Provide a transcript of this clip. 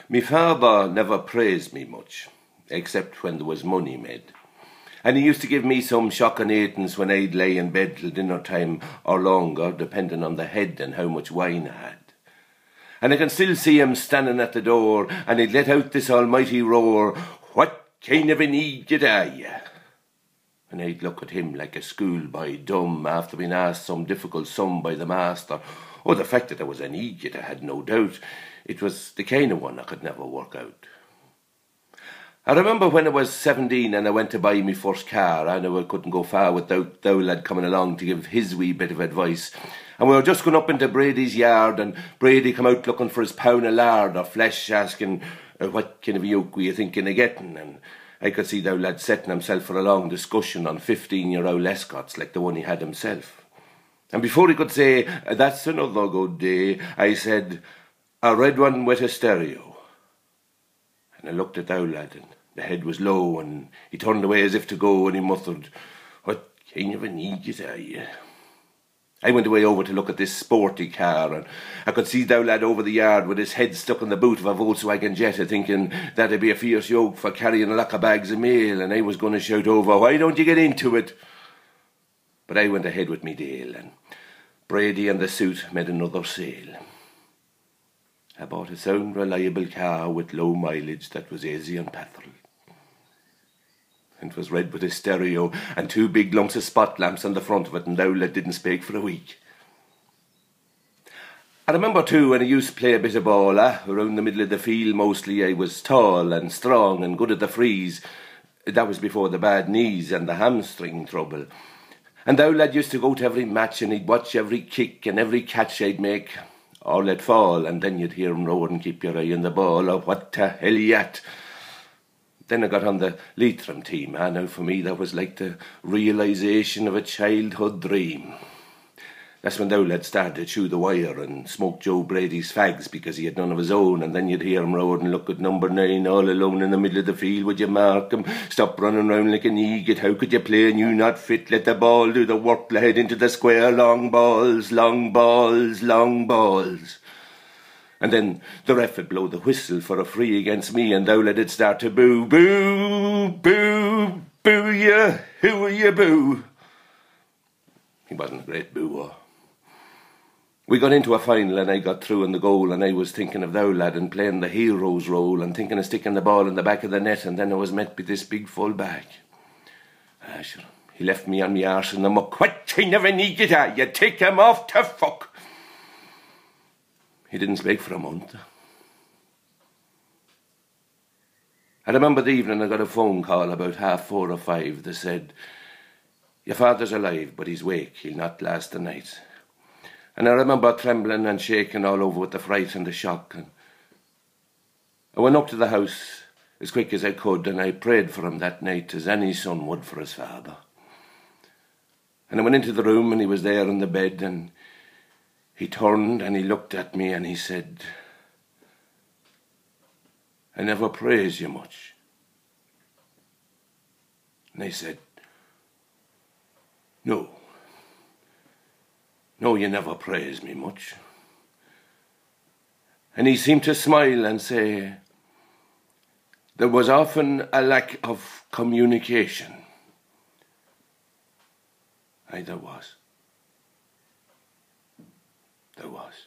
Me father never praised me much, except when there was money made. And he used to give me some shocking eightens when I'd lay in bed till dinner time or longer, depending on the head and how much wine I had. And I can still see him standing at the door, and he'd let out this almighty roar, "What kind of an Eeget are you?" And I'd look at him like a schoolboy dumb after being asked some difficult sum by the master. Oh, the fact that I was an Eeget, I had no doubt. It was the kind of one I could never work out. I remember when I was 17 and I went to buy me first car. I knew I couldn't go far without the lad coming along to give his wee bit of advice. And we were just going up into Brady's yard, and Brady come out looking for his pound of lard or flesh, asking, what kind of a yoke were you thinking of getting? And I could see the lad setting himself for a long discussion on 15-year-old escorts like the one he had himself. And before he could say, "That's another good day," I said, "A red one with a stereo." And I looked at the lad, and the head was low, and he turned away as if to go, and he muttered, "What kind of an Eeget are you?" I went away over to look at this sporty car, and I could see the lad over the yard with his head stuck in the boot of a Volkswagen Jetta, thinking that'd be a fierce yoke for carrying a lot of bags of mail, and I was going to shout over, "Why don't you get into it?" But I went ahead with me deal, and Brady and the suit made another sale. I bought a sound, reliable car with low mileage that was easy on petrol. And it was red with a stereo and 2 big lumps of spot lamps on the front of it, and the lad didn't speak for a week. I remember too when I used to play a bit of ball, around the middle of the field mostly. I was tall and strong and good at the freeze. That was before the bad knees and the hamstring trouble. And the lad used to go to every match, and he'd watch every kick and every catch I'd make, or let fall, and then you'd hear him roar and keep your eye on the ball, or "What the hell you at?" Then I got on the Leitrim team. Now for me that was like the realisation of a childhood dream. That's when the lad started to chew the wire and smoke Joe Brady's fags because he had none of his own, and then you'd hear him roar and look at number 9 all alone in the middle of the field. "Would you mark him? Stop running round like an Eeget. How could you play and you not fit? Let the ball do the work, lad, into the square. Long balls, long balls, long balls." And then the ref would blow the whistle for a free against me, and the lad would start to boo, "Boo, boo, boo you, who are you, boo?" He wasn't a great booer. We got into a final and I got through in the goal, and I was thinking of the lad and playing the hero's role and thinking of sticking the ball in the back of the net, and then I was met by this big full back. Sure, he left me on my arse in the muck. "What kind of an Eeget are you? Take him off to fuck." He didn't speak for a month. I remember the evening I got a phone call about 4:30 or 5. They said, "Your father's alive, but he's wake. He'll not last the night." And I remember trembling and shaking all over with the fright and the shock. And I went up to the house as quick as I could, and I prayed for him that night as any son would for his father. And I went into the room, and he was there in the bed, and he turned and he looked at me and he said, "I never praise you much." And I said, No, you never praise me much." And he seemed to smile and say, "There was often a lack of communication." Aye, there was. There was.